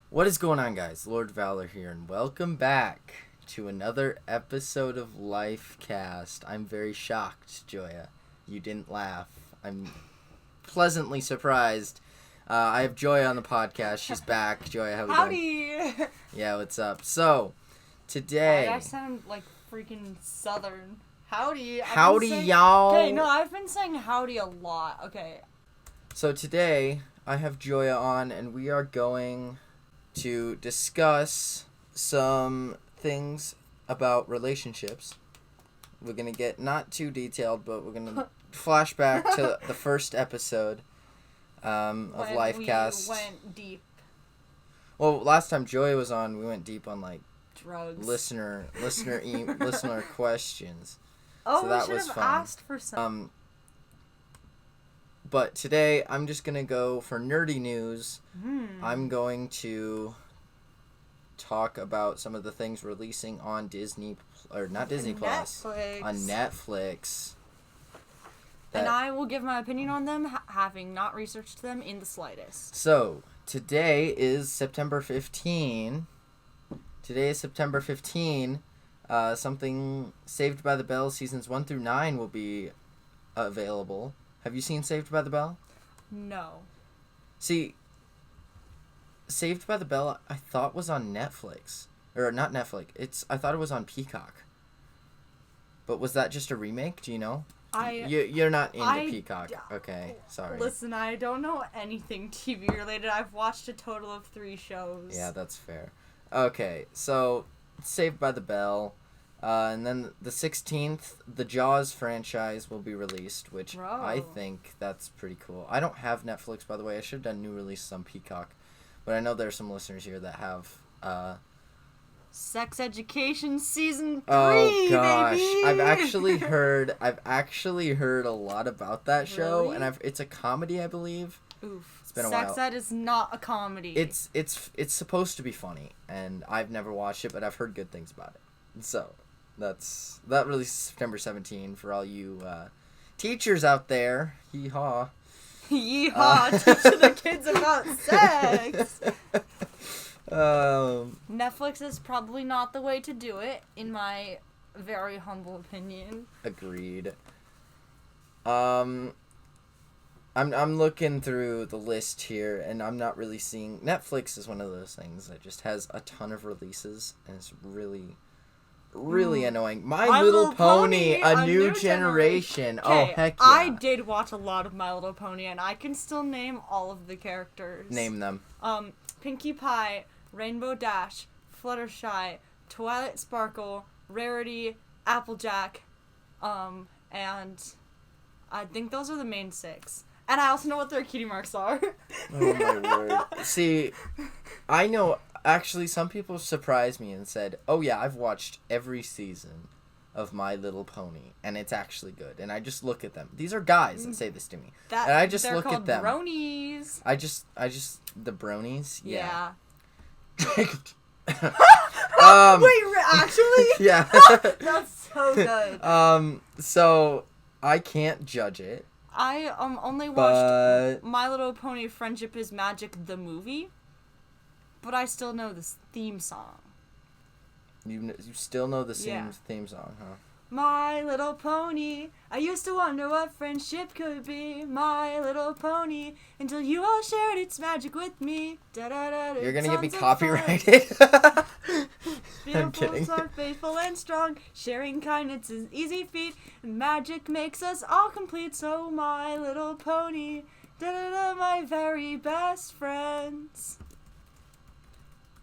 What is going on, guys? Lord Valor here, and welcome back to another episode of Lifecast. I'm very shocked, Joya. You didn't laugh. I'm pleasantly surprised. I have Joya on the podcast. She's back. Joya, how we doing? Howdy! Yeah, what's up? So, today... I sound like freaking southern. Howdy. Howdy, y'all! Okay, no, I've been saying howdy a lot. Okay. So today, I have Joya on, and we are going to discuss some things about relationships. We're going to get not too detailed, but we're going to flash back to the first episode of Lifecast. We went deep. Well, last time Joya was on, we went deep on like Drugs. listener questions. Oh, so that we should was have fun. asked for some. But today, I'm just going to go for nerdy news. I'm going to talk about some of the things releasing on Disney, or not Disney Plus, on Netflix. And I will give my opinion on them, having not researched them in the slightest. So, today is September 15. Something Saved by the Bell seasons 1 through 9 will be available. Have you seen Saved by the Bell? No. See, Saved by the Bell, I thought was on Netflix. Or, not Netflix. I thought it was on Peacock. But was that just a remake? Do you know? You're not into Peacock. Okay, sorry. Listen, I don't know anything TV related. I've watched a total of 3 shows. Yeah, that's fair. Okay, so, Saved by the Bell. And then the 16th, the Jaws franchise will be released, which I think that's pretty cool. I don't have Netflix, by the way. I should have done new releases on Peacock. But I know there are some listeners here that have... Sex Education Season 3, oh, gosh. baby! I've actually heard a lot about that show. Really? And it's a comedy, I believe. Oof. It's been a while. Sex Ed is not a comedy. It's supposed to be funny. And I've never watched it, but I've heard good things about it. So... That releases September 17 for all you teachers out there. Yeehaw. Yeehaw, teaching the kids about sex. Netflix is probably not the way to do it, in my very humble opinion. Agreed. I'm looking through the list here, and I'm not really seeing... Netflix is one of those things that just has a ton of releases, and it's really annoying. My Little Pony, a new generation. Oh, heck yeah. I did watch a lot of My Little Pony, and I can still name all of the characters. Name them. Pinkie Pie, Rainbow Dash, Fluttershy, Twilight Sparkle, Rarity, Applejack, and I think those are the main 6. And I also know what their cutie marks are. Oh my word. See, I know... Actually, some people surprised me and said, oh yeah, I've watched every season of My Little Pony, and it's actually good. And I just look at them. These are guys that say this to me. And I just look at them. They're called bronies. I just, the bronies? Yeah. Wait, actually? Yeah. That's so good. So, I can't judge it. I only watched My Little Pony Friendship is Magic, the movie. But I still know this theme song. You still know the theme song, huh? My Little Pony, I used to wonder what friendship could be. My Little Pony, until you all shared its magic with me. Da-da-da-da, you're gonna get me copyrighted. I'm kidding. So faithful and strong, sharing kindness is easy feat. Magic makes us all complete. So My Little Pony, da-da-da, my very best friends.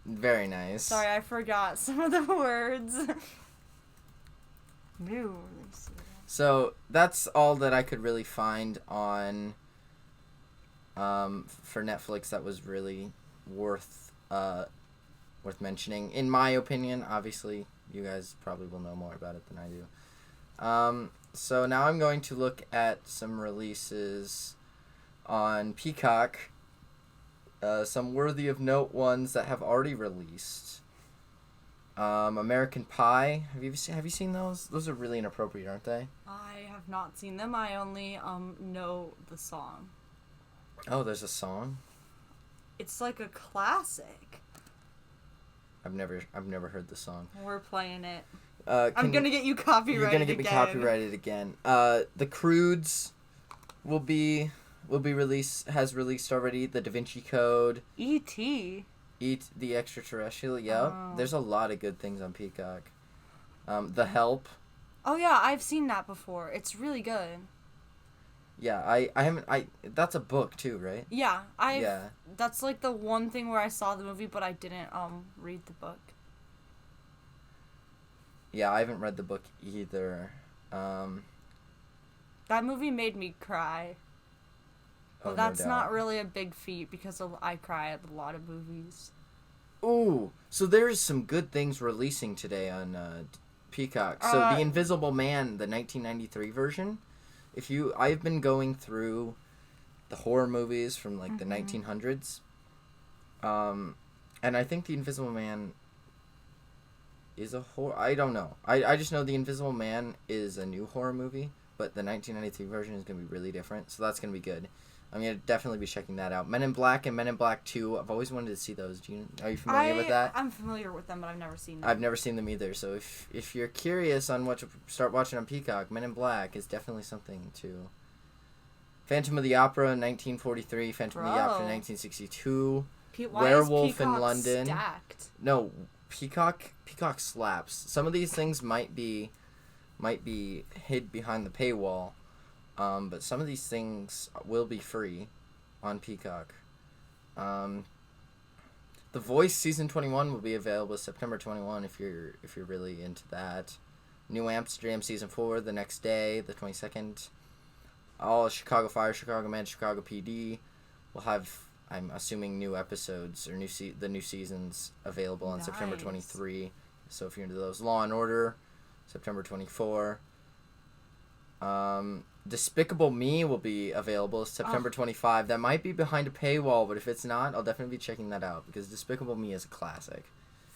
Very nice. Sorry, I forgot some of the words. So, that's all that I could really find on for Netflix that was really worth mentioning. In my opinion, obviously, you guys probably will know more about it than I do. So now I'm going to look at some releases on Peacock. Some worthy of note ones that have already released. American Pie. Have you seen those? Those are really inappropriate, aren't they? I have not seen them. I only know the song. Oh, there's a song? It's like a classic. I've never heard the song. We're playing it. I'm gonna get you copyrighted. You're gonna get again. me copyrighted again. The Croods will be has released already. The Da Vinci Code. E.T. Eat the Extraterrestrial. Yep. Oh. There's a lot of good things on Peacock. The Help. Oh yeah, I've seen that before. It's really good. Yeah, I haven't. That's a book too, right? Yeah, Yeah. That's like the one thing where I saw the movie, but I didn't read the book. Yeah, I haven't read the book either. That movie made me cry. But that's not really a big feat because I cry at a lot of movies. Ooh, so there's some good things releasing today on Peacock. So The Invisible Man, the 1993 version. I've been going through the horror movies from like the 1900s. And I think The Invisible Man is a horror. I don't know. I just know The Invisible Man is a new horror movie, but the 1993 version is going to be really different. So that's going to be good. I'm going to definitely be checking that out. Men in Black and Men in Black 2. I've always wanted to see those. Are you familiar with that? I'm familiar with them, but I've never seen them. I've never seen them either. So if you're curious on what to start watching on Peacock, Men in Black is definitely something to... Phantom of the Opera, 1943. Phantom of the Opera, 1962. Werewolf in London. Stacked? No, Peacock slaps. Some of these things might be hid behind the paywall. But some of these things will be free on Peacock. The Voice Season 21 will be available September 21 if you're really into that. New Amsterdam Season 4 the next day, the 22nd. All Chicago Fire, Chicago Med, Chicago PD will have, I'm assuming, new episodes or the new seasons available on September 23. So if you're into those. Law and Order, September 24. Despicable Me will be available September 25. That might be behind a paywall, but if it's not, I'll definitely be checking that out because Despicable Me is a classic.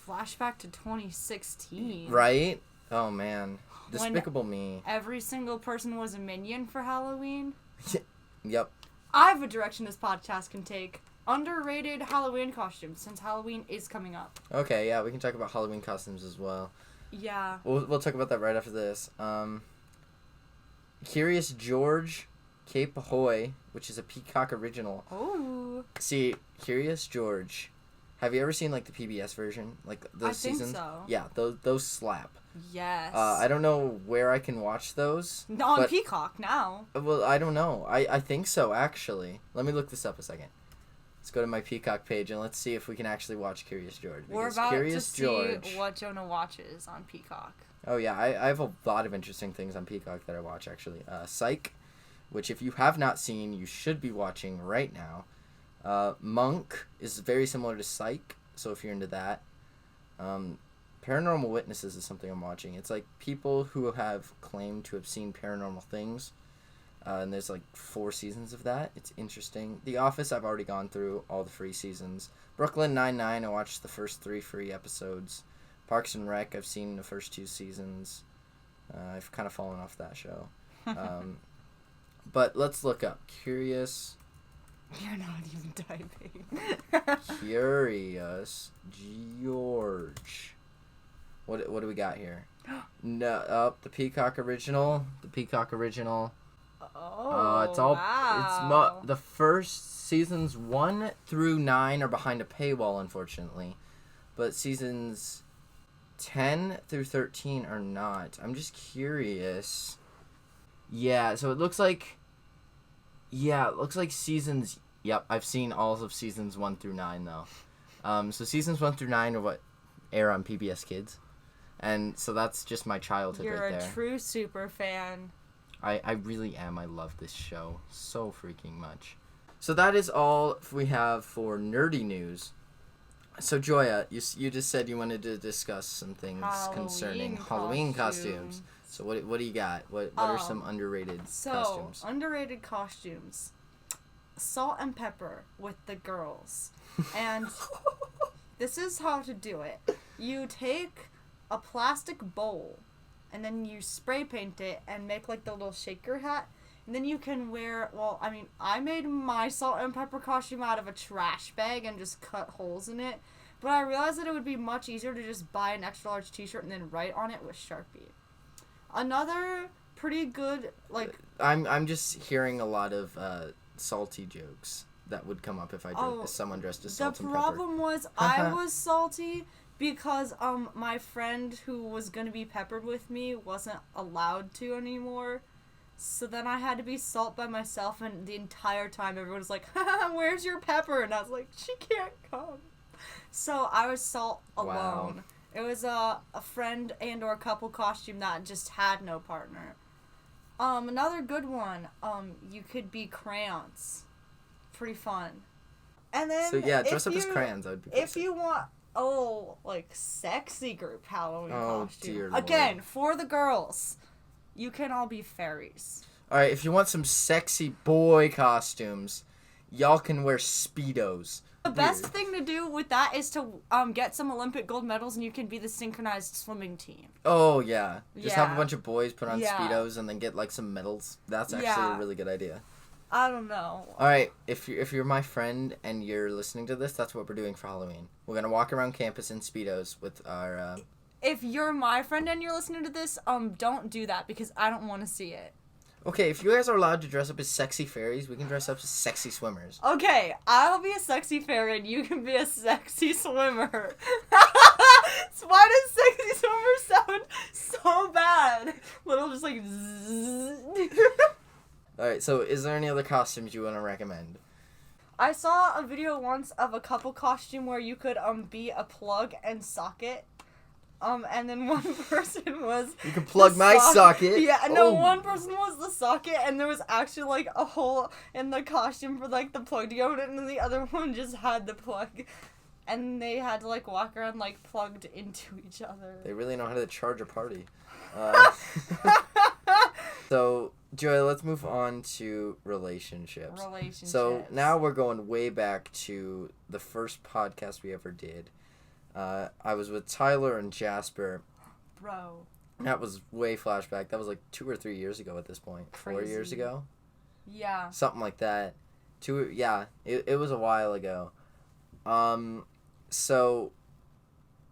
Flashback to 2016. Right? Oh, man. Despicable Me. Every single person was a minion for Halloween. Yep. I have a direction this podcast can take. Underrated Halloween costumes, since Halloween is coming up. Okay, yeah, we can talk about Halloween costumes as well. Yeah. We'll talk about that right after this. Curious George, Cape Ahoy, which is a Peacock original. Oh. See, Curious George. Have you ever seen like the PBS version, like those seasons? I think so. Yeah, those slap. Yes. I don't know where I can watch those. On Peacock now. Well, I don't know. I think so actually. Let me look this up a second. Let's go to my Peacock page and let's see if we can actually watch Curious George. We're about to see what Jonah watches on Peacock. Oh yeah, I have a lot of interesting things on Peacock that I watch actually. Psych, which if you have not seen, you should be watching right now. Monk is very similar to Psych, so if you're into that. Paranormal Witnesses is something I'm watching. It's like people who have claimed to have seen paranormal things. And there's like 4 seasons of that. It's interesting. The Office, I've already gone through all the free seasons. Brooklyn Nine-Nine, I watched the first 3 free episodes. Parks and Rec, I've seen the first 2 seasons. I've kind of fallen off that show. But let's look up Curious. You're not even typing. Curious George. What do we got here? No, the Peacock original. The Peacock original. Oh, it's all. wow. It's the first seasons 1 through 9 are behind a paywall, unfortunately, but seasons 10 through 13 are not. I'm just curious. Yeah, so it looks like. Yeah, it looks like seasons. Yep, I've seen all of seasons 1 through 9 though. So seasons 1 through 9 are what air on PBS Kids, and so that's just my childhood right there. You're a true super fan. I really am. I love this show so freaking much. So that is all we have for nerdy news. So Joya, you just said you wanted to discuss some things concerning Halloween costumes. So what do you got? What are some underrated costumes? Underrated costumes. Salt and pepper with the girls. And this is how to do it. You take a plastic bowl and then you spray paint it and make like the little shaker hat. And then you can wear, I made my salt and pepper costume out of a trash bag and just cut holes in it. But I realized that it would be much easier to just buy an extra large t-shirt and then write on it with Sharpie. Another pretty good, like... I'm just hearing a lot of salty jokes that would come up if someone dressed as salt and pepper. The problem was I was salty because my friend who was going to be peppered with me wasn't allowed to anymore. So then I had to be salt by myself, and the entire time everyone was like, haha, where's your pepper? And I was like, she can't come. So I was salt alone. Wow. It was a friend and or couple costume that just had no partner. Another good one, you could be crayons. Pretty fun. And then So yeah, dress up as crayons. That would be if you want sexy group Halloween costume. Dear Again, Lord. for the girls. You can all be fairies. Alright, if you want some sexy boy costumes, y'all can wear Speedos. The best thing to do with that is to get some Olympic gold medals and you can be the synchronized swimming team. Oh, yeah. Just have a Yeah. bunch of boys put on Yeah. Speedos and then get, like, some medals. That's actually Yeah. a really good idea. I don't know. Alright, if you're my friend and you're listening to this, that's what we're doing for Halloween. We're gonna walk around campus in Speedos with our, If you're my friend and you're listening to this, don't do that because I don't want to see it. Okay, if you guys are allowed to dress up as sexy fairies, we can dress up as sexy swimmers. Okay, I'll be a sexy fairy and you can be a sexy swimmer. Why does sexy swimmer sound so bad? Little just like zzz. Alright, so is there any other costumes you want to recommend? I saw a video once of a couple costume where you could be a plug and socket. And then one person was... You can plug my socket. Yeah, no, one person was the socket, and there was actually, like, a hole in the costume for, like, the plug to go in, and then the other one just had the plug. And they had to, like, walk around, like, plugged into each other. They really know how to charge a party. So, Joy, let's move on to relationships. So, now we're going way back to the first podcast we ever did. I was with Tyler and Jasper. Bro. That was way flashback. That was like 2 or 3 years ago at this point. Crazy. 4 years ago? Yeah. Something like that. It was a while ago. So,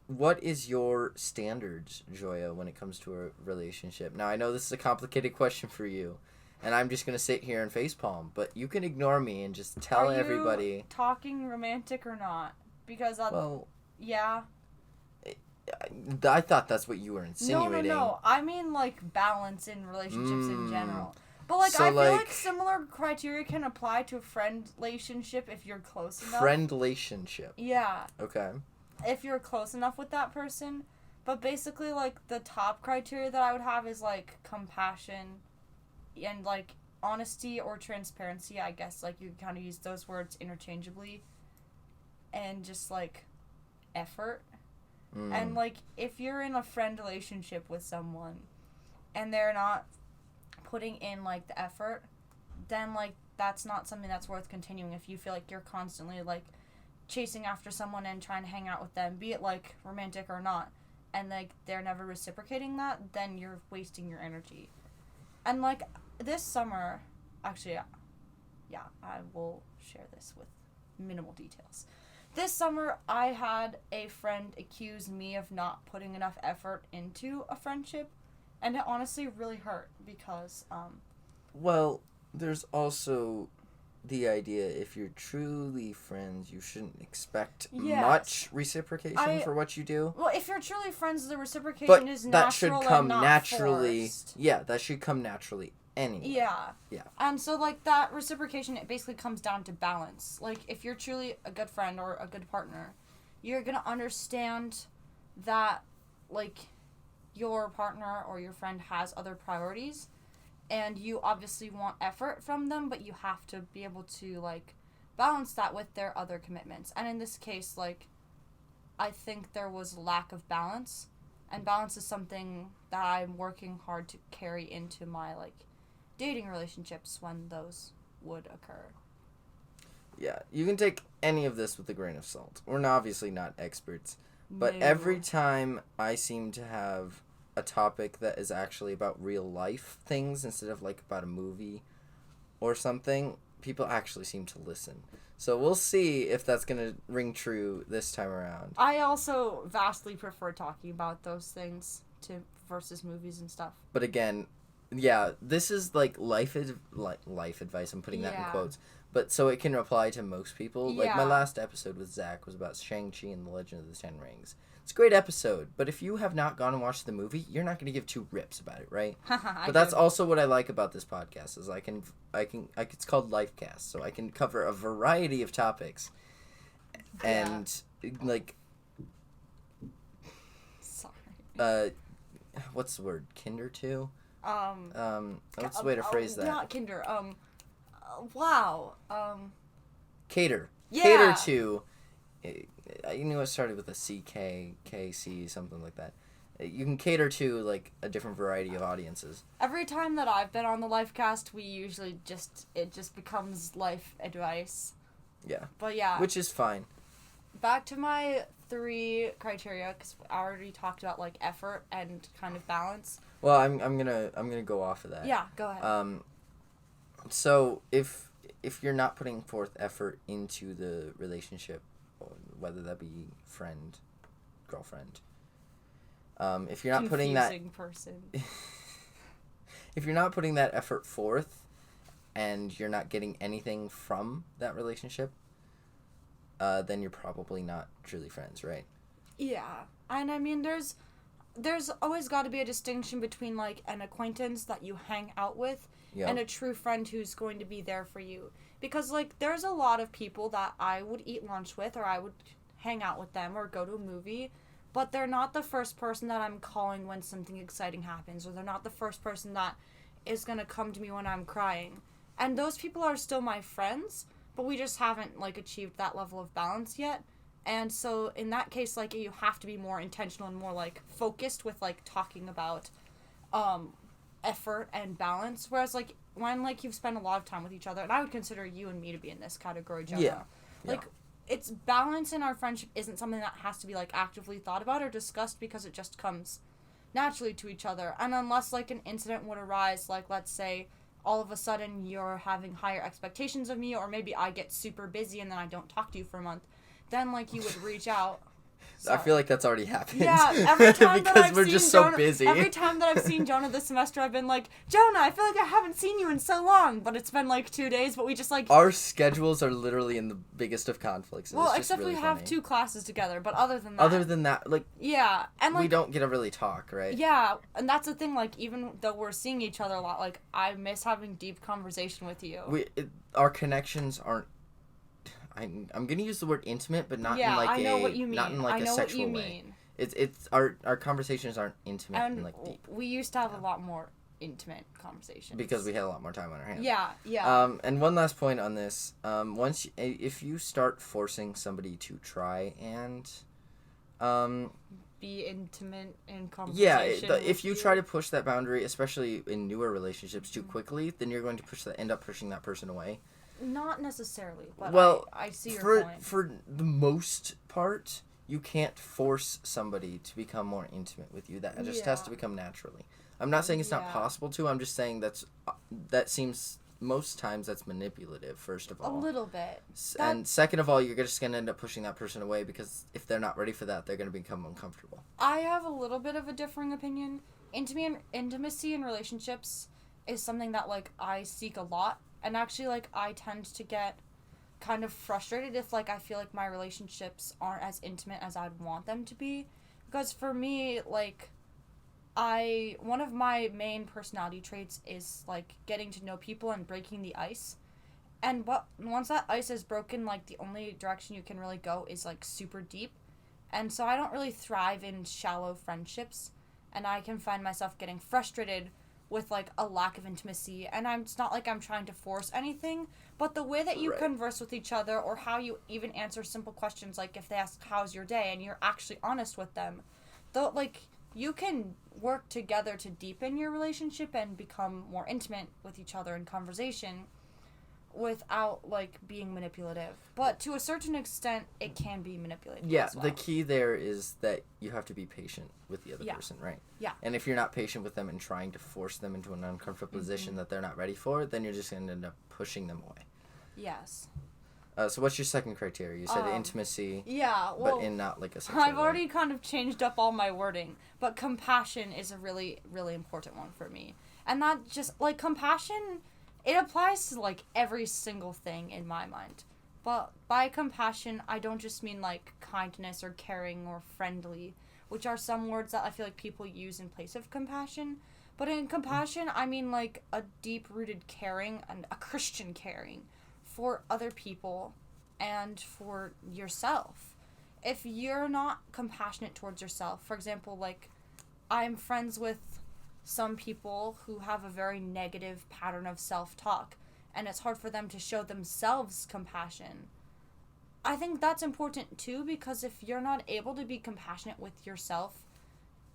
what is your standards, Joya, when it comes to a relationship? Now, I know this is a complicated question for you, and I'm just going to sit here and facepalm, but you can ignore me and just tell everybody. Are you talking romantic or not? Because yeah. I thought that's what you were insinuating. No. I mean, like, balance in relationships in general. But, like, So, I feel like similar criteria can apply to a friend relationship if you're close enough. Friend relationship. Yeah. Okay. If you're close enough with that person. But basically, like, the top criteria that I would have is, like, compassion and, like, honesty or transparency. I guess, like, you kind of use those words interchangeably. And just, like, effort. And, like, if you're in a friend relationship with someone and they're not putting in, like, the effort, then, like, that's not something that's worth continuing. If you feel like you're constantly, like, chasing after someone and trying to hang out with them, be it, like, romantic or not, and, like, they're never reciprocating that, then you're wasting your energy. And, like, this summer, actually, yeah, I will share this with minimal details. This summer, I had a friend accuse me of not putting enough effort into a friendship, and it honestly really hurt because, Well, there's also the idea if you're truly friends, you shouldn't expect much reciprocation for what you do. Well, if you're truly friends, the reciprocation is natural that should come and not naturally. forced. Yeah, that should come naturally anyway. Yeah. Yeah. And so, like, that reciprocation, it basically comes down to balance. Like, if you're truly a good friend or a good partner, you're gonna understand that, like, your partner or your friend has other priorities, and you obviously want effort from them, but you have to be able to, like, balance that with their other commitments. And in this case, like, I think there was lack of balance, and balance is something that I'm working hard to carry into my, like, dating relationships when those would occur. Yeah, you can take any of this with a grain of salt. We're obviously not experts, but No. every time I seem to have a topic that is actually about real life things instead of, like, about a movie or something, people actually seem to listen. So we'll see if that's going to ring true this time around. I also vastly prefer talking about those things versus movies and stuff. But again, yeah, this is like life advice. I'm putting that in quotes. But so it can apply to most people. Like my last episode with Zach was about Shang-Chi and the Legend of the Ten Rings. It's a great episode, but if you have not gone and watched the movie, you're not going to give two rips about it, right? But that's also what I like about this podcast is it's called Lifecast, so I can cover a variety of topics. And like sorry. What's the word? Kinder to? What's the way to phrase that? Not kinder. Wow. Cater. Yeah. Cater to. You knew it started with a CK, KC, something like that. You can cater to like a different variety of audiences. Every time that I've been on the Lifecast, we usually it just becomes life advice. Yeah. But yeah. Which is fine. Back to my 3 criteria, because I already talked about like effort and kind of balance. Well, I'm gonna go off of that. Yeah, go ahead. So if you're not putting forth effort into the relationship, whether that be friend, girlfriend, if you're not putting that person. if you're not putting that effort forth, and you're not getting anything from that relationship, then you're probably not truly friends, right? Yeah, and I mean, there's always got to be a distinction between like an acquaintance that you hang out with and a true friend who's going to be there for you. Because like there's a lot of people that I would eat lunch with, or I would hang out with them, or go to a movie, but they're not the first person that I'm calling when something exciting happens, or they're not the first person that is gonna come to me when I'm crying. And those people are still my friends, but we just haven't like achieved that level of balance yet. And so in that case, like, you have to be more intentional and more like focused with like talking about effort and balance. Whereas like when like you've spent a lot of time with each other, and I would consider you and me to be in this category, Jonah. Yeah. Like it's balance in our friendship isn't something that has to be like actively thought about or discussed, because it just comes naturally to each other. And unless like an incident would arise, like let's say all of a sudden you're having higher expectations of me, or maybe I get super busy and then I don't talk to you for a month, then like you would reach out. Sorry. I feel like that's already happened. Yeah, every time because that I've we're seen just Jonah, so busy. Every time that I've seen Jonah this semester, I've been like, Jonah, I feel like I haven't seen you in so long, but it's been like 2 days, but we just like... Our schedules are literally in the biggest of conflicts. Well, it's except really we have funny. 2 classes together, but other than that... like... Yeah, and like... We don't get to really talk, right? Yeah, and that's the thing, like, even though we're seeing each other a lot, like, I miss having deep conversation with you. Our connections aren't... I'm gonna use the word intimate, but not in like I know what you mean. Not in like I know a sexual what you way. Mean. It's our conversations aren't intimate and like deep. We used to have a lot more intimate conversations because we had a lot more time on our hands. Yeah. And one last point on this: if you start forcing somebody to try and, be intimate in conversation. Yeah, if you try to push that boundary, especially in newer relationships, too quickly, then you're going to end up pushing that person away. Not necessarily, but I see your point. For the most part, you can't force somebody to become more intimate with you. That just has to become naturally. I'm not saying it's not possible to. I'm just saying that seems most times that's manipulative, first of all. A little bit. And second of all, you're just going to end up pushing that person away, because if they're not ready for that, they're going to become uncomfortable. I have a little bit of a differing opinion. Intimacy in relationships is something that, like, I seek a lot. And actually, like, I tend to get kind of frustrated if, like, I feel like my relationships aren't as intimate as I'd want them to be. Because for me, like, one of my main personality traits is, like, getting to know people and breaking the ice. And once that ice is broken, like, the only direction you can really go is, like, super deep. And so I don't really thrive in shallow friendships. And I can find myself getting frustrated with, like, a lack of intimacy. And it's not like I'm trying to force anything, but the way that you converse with each other, or how you even answer simple questions, like if they ask, how's your day, and you're actually honest with them, though, like, you can work together to deepen your relationship and become more intimate with each other in conversation without, like, being manipulative. But to a certain extent, it can be manipulative as well. The key there is that you have to be patient with the other person, right? Yeah. And if you're not patient with them and trying to force them into an uncomfortable position that they're not ready for, then you're just going to end up pushing them away. Yes. So what's your second criteria? You said intimacy. Yeah, well, but in not like a sexual I've way. already kind of changed up all my wording, but compassion is a really, really important one for me. And that just, like, compassion, it applies to, like, every single thing in my mind. But by compassion, I don't just mean, like, kindness or caring or friendly, which are some words that I feel like people use in place of compassion. But in compassion, I mean, like, a deep-rooted caring and a Christian caring for other people and for yourself. If you're not compassionate towards yourself, for example, like, I'm friends with some people who have a very negative pattern of self-talk, and it's hard for them to show themselves compassion. I think that's important too, because if you're not able to be compassionate with yourself,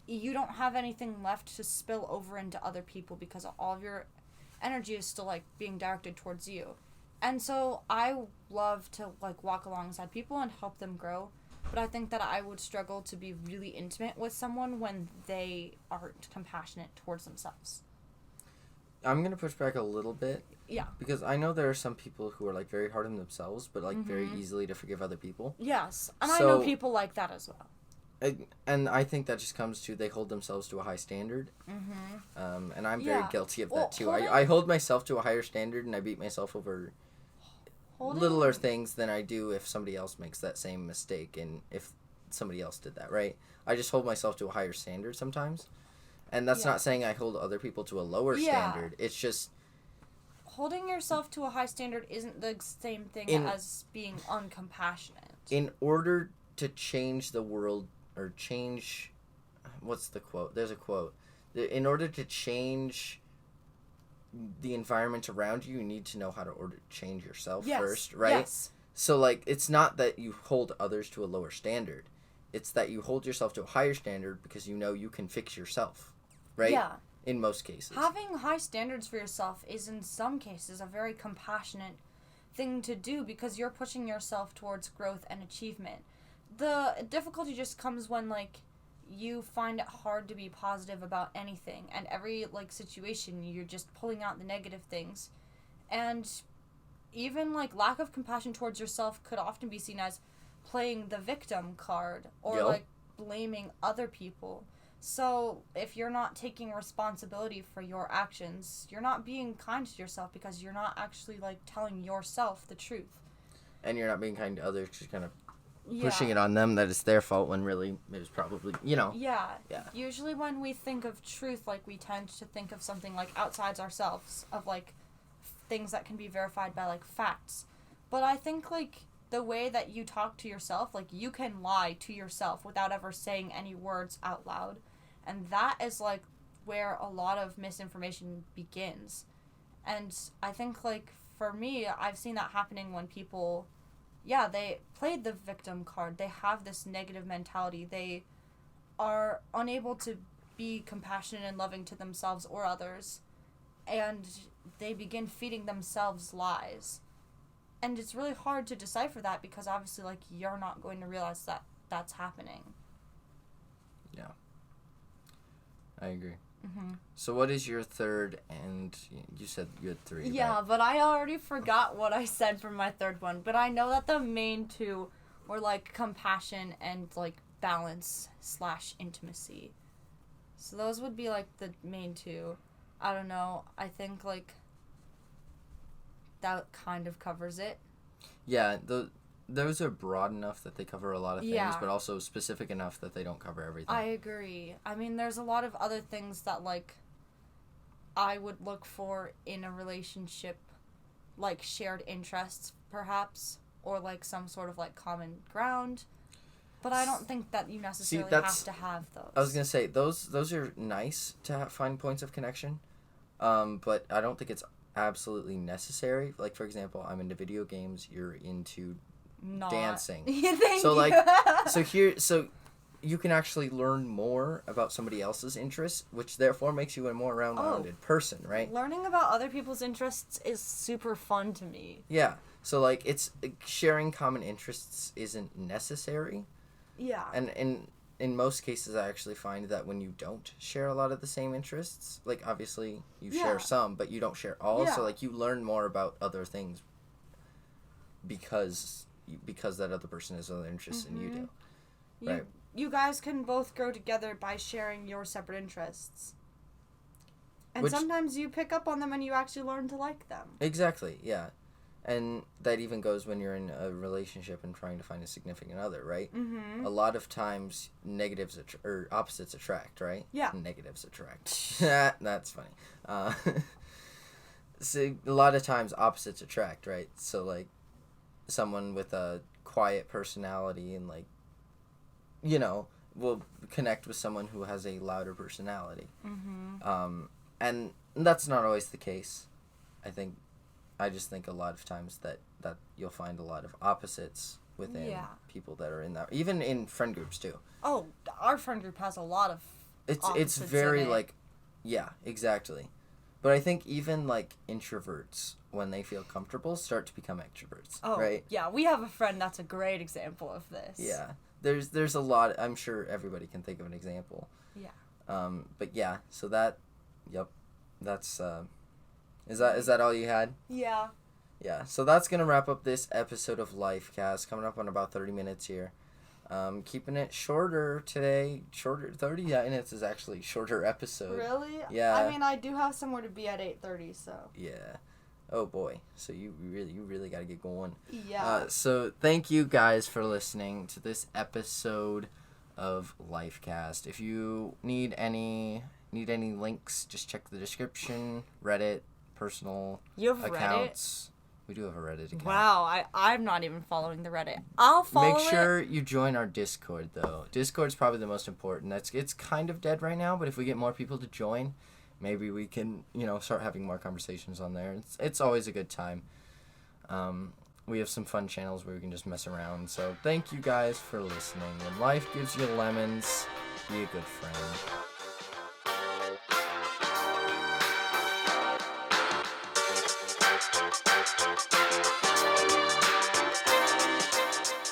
you don't have anything left to spill over into other people, because all of your energy is still, like, being directed towards you. And so I love to, like, walk alongside people and help them grow, but I think that I would struggle to be really intimate with someone when they aren't compassionate towards themselves. I'm going to push back a little bit. Yeah. Because I know there are some people who are, like, very hard on themselves, but, like, very easily to forgive other people. Yes. And I know people like that as well. And I think that just comes to they hold themselves to a high standard. And I'm very guilty of that, too. I hold myself to a higher standard, and I beat myself over littler things than I do if somebody else makes that same mistake, and if somebody else did that, right? I just hold myself to a higher standard sometimes. And that's not saying I hold other people to a lower standard. It's just... Holding yourself to a high standard isn't the same thing as being uncompassionate. In order to change the world, or change... What's the quote? There's a quote. In order to change the environment around you, you need to know how to change yourself first, right? Yes. So, like, it's not that you hold others to a lower standard. It's that you hold yourself to a higher standard because you know you can fix yourself, right? Yeah. In most cases. Having high standards for yourself is, in some cases, a very compassionate thing to do, because you're pushing yourself towards growth and achievement. The difficulty just comes when, like, you find it hard to be positive about anything, and every, like, situation you're just pulling out the negative things. And even, like, lack of compassion towards yourself could often be seen as playing the victim card, or like blaming other people. So if you're not taking responsibility for your actions, you're not being kind to yourself, because you're not actually, like, telling yourself the truth. And you're not being kind to others, just kind of pushing it on them that it's their fault, when really it was probably, you know. Yeah. Usually when we think of truth, like, we tend to think of something, like, outside ourselves, of, like, things that can be verified by, like, facts. But I think, like, the way that you talk to yourself, like, you can lie to yourself without ever saying any words out loud. And that is, like, where a lot of misinformation begins. And I think, like, for me, I've seen that happening when people, they played the victim card. They have this negative mentality. They are unable to be compassionate and loving to themselves or others. And they begin feeding themselves lies. And it's really hard to decipher that, because obviously, like, you're not going to realize that that's happening. Yeah. I agree. So what is your third, and you said you had three, Yeah, right? but I already forgot what I said for my third one. But I know that the main two were, like, compassion and, like, balance / intimacy. So those would be, like, the main two. I don't know. I think, like, that kind of covers it. Yeah, those are broad enough that they cover a lot of things, but also specific enough that they don't cover everything. I agree. I mean, there's a lot of other things that, like, I would look for in a relationship, like shared interests, perhaps, or, like, some sort of, like, common ground. But I don't think that you necessarily have to have those. I was going to say, those are nice to find points of connection, but I don't think it's absolutely necessary. Like, for example, I'm into video games, you're into dancing. So you can actually learn more about somebody else's interests, which therefore makes you a more round-rounded person, right? Learning about other people's interests is super fun to me. Yeah. So, like, it's sharing common interests isn't necessary. Yeah. And in most cases, I actually find that when you don't share a lot of the same interests, like, obviously you share some, but you don't share all, so, like, you learn more about other things. because that other person has other interests than you do. Right. You guys can both grow together by sharing your separate interests. And sometimes you pick up on them and you actually learn to like them. Exactly, yeah. And that even goes when you're in a relationship and trying to find a significant other, right? Mm-hmm. A lot of times negatives or opposites attract, right? Yeah. Negatives attract. That's funny. So a lot of times opposites attract, right? So like someone with a quiet personality and like, you know, will connect with someone who has a louder personality. Mm-hmm. And that's not always the case. I just think a lot of times that you'll find a lot of opposites within people that are in that, even in friend groups too. Oh, our friend group has a lot of it's very like, yeah, exactly. But I think even like introverts, when they feel comfortable, start to become extroverts. Oh, right? Yeah, we have a friend that's a great example of this. Yeah, there's a lot. I'm sure everybody can think of an example. Yeah. But yeah, so that, yep, that's is that all you had? Yeah. Yeah, so that's going to wrap up this episode of Lifecast, coming up on about 30 minutes here. Keeping it shorter today. 30 minutes is actually a shorter episode. Really? Yeah. I mean, I do have somewhere to be at 8:30, so. Yeah. Oh, boy. So you really got to get going. Yeah. So thank you guys for listening to this episode of Lifecast. If you need any links, just check the description, Reddit, personal You have accounts. Reddit? We do have a Reddit account. Wow, I'm not even following the Reddit. I'll follow Make sure you join our Discord, though. Discord's probably the most important. It's kind of dead right now, but if we get more people to join, maybe we can, start having more conversations on there. It's always a good time. We have some fun channels where we can just mess around. So thank you guys for listening. When life gives you lemons, be a good friend.